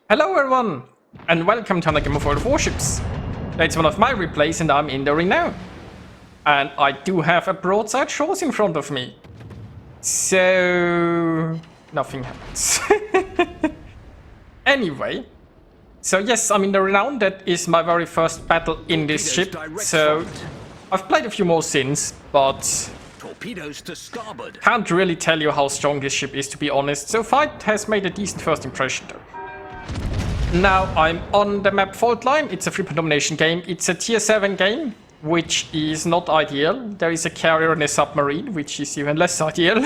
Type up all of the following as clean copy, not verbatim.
Hello everyone, and welcome to another game of Warships. It's one of my replays and I'm in the Renown. And I do have a broadside shores in front of me. So... nothing happens. Anyway, so yes, I'm in the Renown. That is my very first battle in this ship. So I've played a few more since, but torpedoes to starboard. Can't really tell you how strong this ship is, to be honest. So far it has made a decent first impression though. Now I'm on the map Fault Line. It's a 3-point domination game. It's a tier 7 game, which is not ideal. There is a carrier and a submarine, which is even less ideal.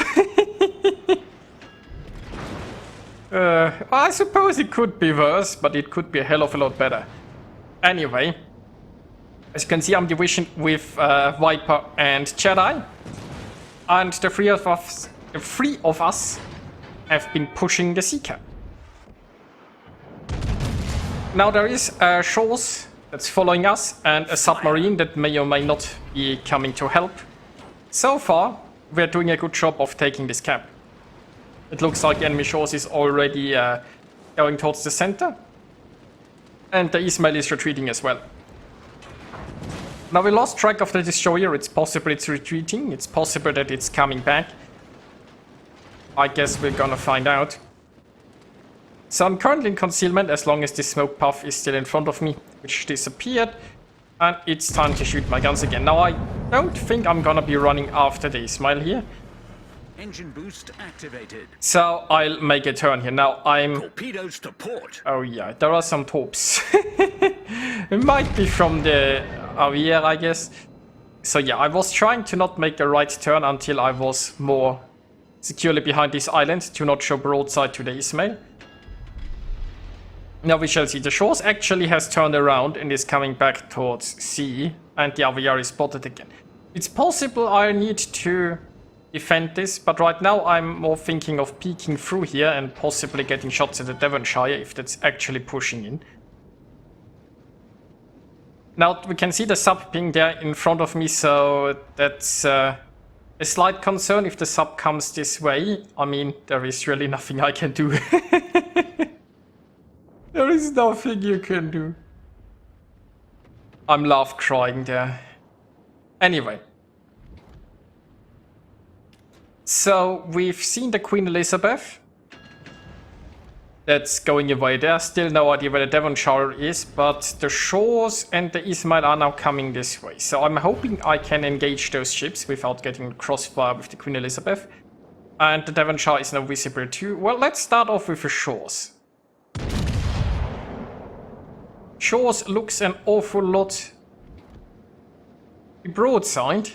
I suppose it could be worse, but it could be a hell of a lot better. Anyway, as you can see, I'm division with Viper and Jedi. And the three of us have been pushing the sea cap. Now there is a shores that's following us and a submarine that may or may not be coming to help. So far, we're doing a good job of taking this cap. It looks like enemy shores is already going towards the center. And the Ismail is retreating as well. Now we lost track of the destroyer. It's possible it's retreating. It's possible that it's coming back. I guess we're gonna find out. So I'm currently in concealment as long as the smoke puff is still in front of me, which disappeared. And it's time to shoot my guns again. Now I don't think I'm gonna be running after the Ismail here. Engine boost activated. So I'll make a turn here. Now I'm... torpedoes to port. Oh yeah, there are some torps. It might be from the Avier, I guess. So yeah, I was trying to not make a right turn until I was more securely behind this island to not show broadside to the Ismail. Now we shall see. The shores actually has turned around and is coming back towards sea, and the Aviar is spotted again. It's possible I need to defend this, but right now I'm more thinking of peeking through here and possibly getting shots at the Devonshire if that's actually pushing in. Now we can see the sub ping there in front of me, so that's a slight concern if the sub comes this way. I mean, there is really nothing I can do. There is nothing you can do. I'm laugh crying there. Anyway. So we've seen the Queen Elizabeth. That's going away there. Still no idea where the Devonshire is, but the shores and the Ismail are now coming this way. So I'm hoping I can engage those ships without getting crossfire with the Queen Elizabeth. And the Devonshire is now visible too. Well, let's start off with the shores. Shores looks an awful lot broadside.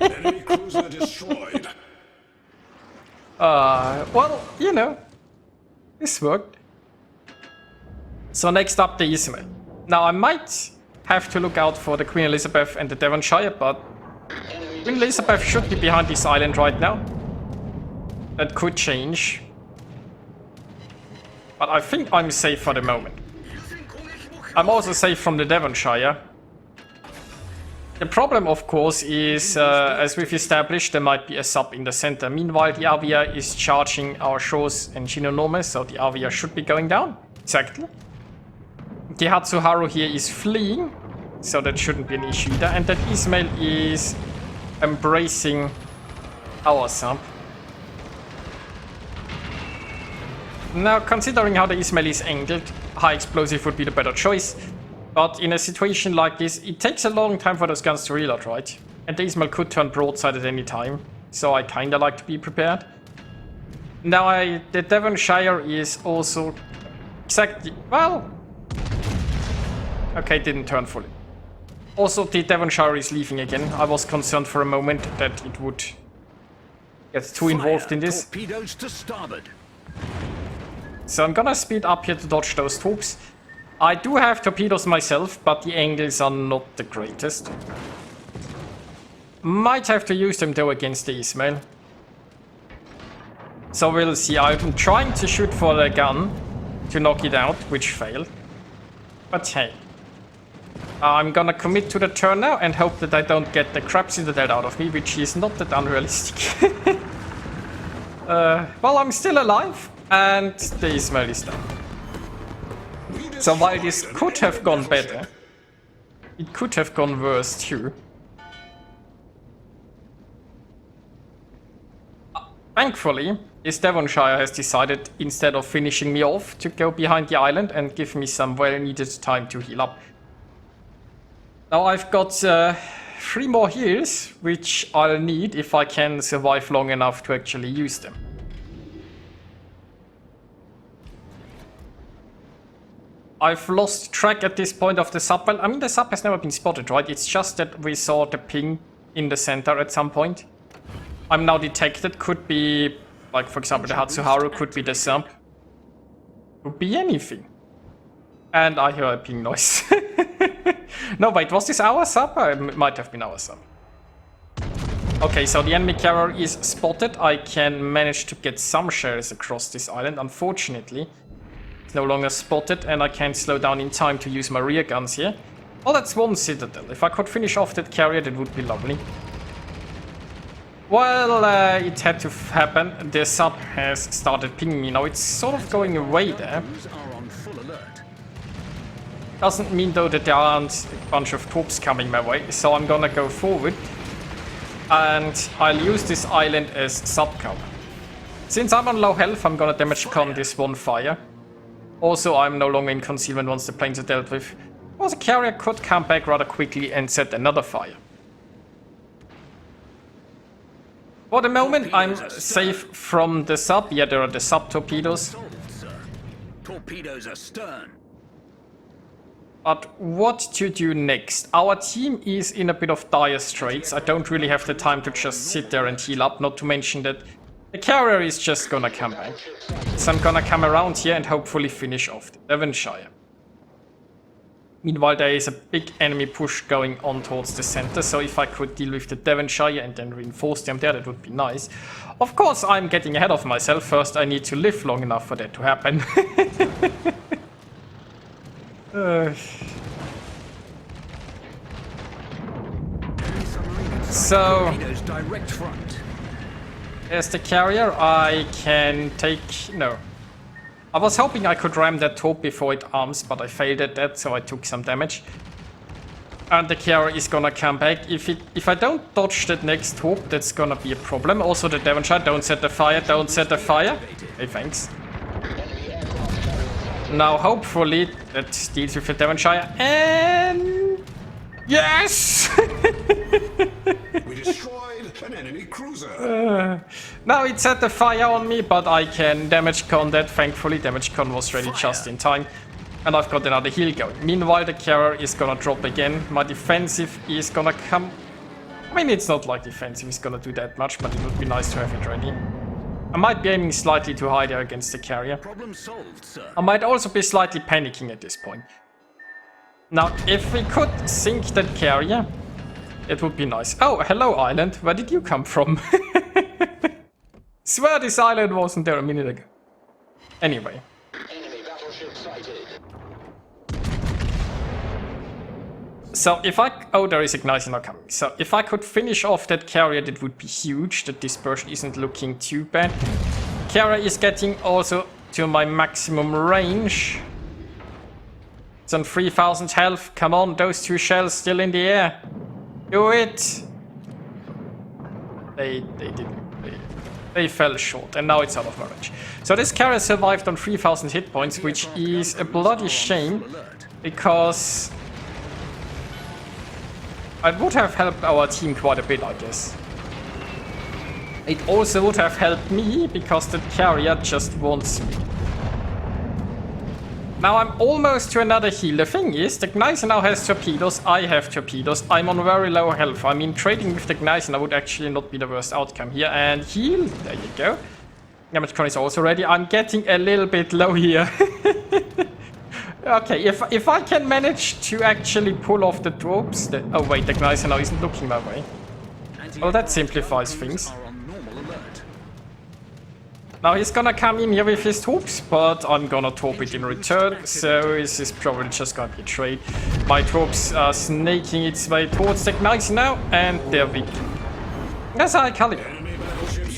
Enemy cruiser destroyed. Well, you know, this worked. So next up, the Ismail. Now I might have to look out for the Queen Elizabeth and the Devonshire, but Queen Elizabeth should be behind this island right now. That could change. But I think I'm safe for the moment. I'm also safe from the Devonshire. The problem, of course, is, as we've established, there might be a sub in the center. Meanwhile, the Aviar is charging our shores and Shinonomes, so the Aviar should be going down. Exactly. The Hatsuharu here is fleeing, so that shouldn't be an issue there. And that Ismail is embracing our sub. Now, considering how the Ismail is angled, high explosive would be the better choice. But in a situation like this, it takes a long time for those guns to reload, right? And the Ismail could turn broadside at any time. So I kinda like to be prepared. Now, the Devonshire is also exactly... well... okay, didn't turn fully. Also, the Devonshire is leaving again. I was concerned for a moment that it would get too involved in this. Torpedoes to starboard. So I'm gonna speed up here to dodge those torps. I do have torpedoes myself, but the angles are not the greatest. Might have to use them though against the Ismail. So we'll see. I'm trying to shoot for the gun to knock it out, which failed. But hey. I'm gonna commit to the turn now and hope that I don't get the crap citadel out of me, which is not that unrealistic. Well, I'm still alive. And the Ismail is down. So while this could have gone better, it could have gone worse too. Thankfully, this Devonshire has decided, instead of finishing me off, to go behind the island and give me some well-needed time to heal up. Now I've got 3 more heals, which I'll need if I can survive long enough to actually use them. I've lost track at this point of the sub. Well, I mean, the sub has never been spotted, right? It's just that we saw the ping in the center at some point. I'm now detected. Could be, like, for example, the Hatsuharu, could be the sub. Could be anything. And I hear a ping noise. No, wait, was this our sub? It might have been our sub. Okay, so the enemy carrier is spotted. I can manage to get some shares across this island. Unfortunately, it's no longer spotted, and I can't slow down in time to use my rear guns here. Oh, that's 1 citadel. If I could finish off that carrier, that would be lovely. Well, it had to happen. The sub has started pinging me. Now it's sort of going away there. Doesn't mean though that there aren't a bunch of troops coming my way, so I'm gonna go forward. And I'll use this island as sub cover. Since I'm on low health, I'm gonna damage con this 1 fire. Also, I'm no longer in concealment once the planes are dealt with. Or the carrier could come back rather quickly and set another fire. For the moment, I'm safe from the sub. Yeah, there are the sub torpedoes. Torpedoes astern. But what to do next? Our team is in a bit of dire straits. I don't really have the time to just sit there and heal up, not to mention that the carrier is just gonna come back. So I'm gonna come around here and hopefully finish off the Devonshire. Meanwhile, there is a big enemy push going on towards the center, so if I could deal with the Devonshire and then reinforce them there, that would be nice. Of course, I'm getting ahead of myself. First, I need to live long enough for that to happen. So, there's the carrier. I can take... No. I was hoping I could ram that torp before it arms, but I failed at that, so I took some damage. And the carrier is gonna come back. If I don't dodge that next torp, that's gonna be a problem. Also the Devonshire, don't set the fire, don't set the fire. Hey, thanks. Now hopefully that deals with the Devonshire, and... Yes! We destroyed an enemy cruiser. Now it set the fire on me, but I can damage con that. Thankfully, damage con was ready just in time. And I've got another heal going. Meanwhile, the carrier is gonna drop again. My defensive is gonna come... I mean, it's not like defensive is gonna do that much, but it would be nice to have it ready. I might be aiming slightly too high there against the carrier. Problem solved, sir. I might also be slightly panicking at this point. Now, if we could sink that carrier, it would be nice. Oh, hello island. Where did you come from? Swear this island wasn't there a minute ago. Anyway. Enemy battleship sighted. So if I... Oh, there is Ignition now coming. So if I could finish off that carrier, that would be huge. The dispersion isn't looking too bad. Carrier is getting also to my maximum range. It's on 3000 health. Come on, those 2 shells still in the air. Do it! They didn't. They fell short, and now it's out of my range. So this carrier survived on 3000 hit points, which is a bloody shame, because it would have helped our team quite a bit, I guess. It also would have helped me, because the carrier just wants me. Now I'm almost to another heal. The thing is, the Gneiser now has torpedoes, I have torpedoes, I'm on very low health. I mean, trading with the Gneiser would actually not be the worst outcome here. And heal, there you go. Damage con is also ready. I'm getting a little bit low here. Okay, if I can manage to actually pull off the tropes... Oh wait, the Gneiser now isn't looking my way. Well, that simplifies things. Now he's gonna come in here with his troops, but I'm gonna torp it in return, so this is probably just gonna be a trade. My troops are snaking its way towards the Gneiser now, and they're weak. That's how I call it.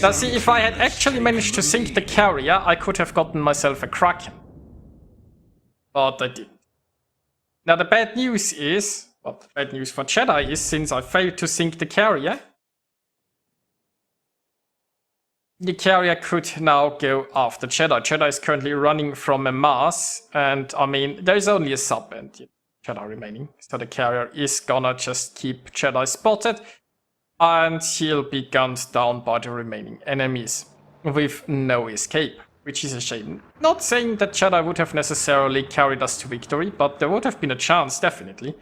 Now see, if I had actually managed to sink the carrier, I could have gotten myself a Kraken. But I didn't. Now the bad news is, well, the bad news for Jedi is, since I failed to sink the carrier could now go after Jedi. Jedi is currently running from a Mars, and I mean, there's only a sub and Jedi remaining. So the carrier is gonna just keep Jedi spotted, and he'll be gunned down by the remaining enemies with no escape, which is a shame. Not saying that Jedi would have necessarily carried us to victory, but there would have been a chance, definitely.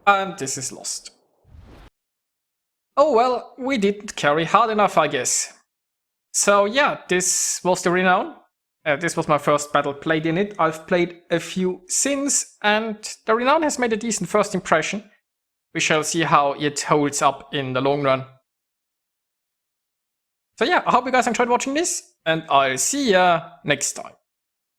And this is lost. Oh well, we didn't carry hard enough, I guess. So yeah, this was the Renown. This was my first battle played in it. I've played a few since, and the Renown has made a decent first impression. We shall see how it holds up in the long run. So yeah, I hope you guys enjoyed watching this, and I'll see ya next time.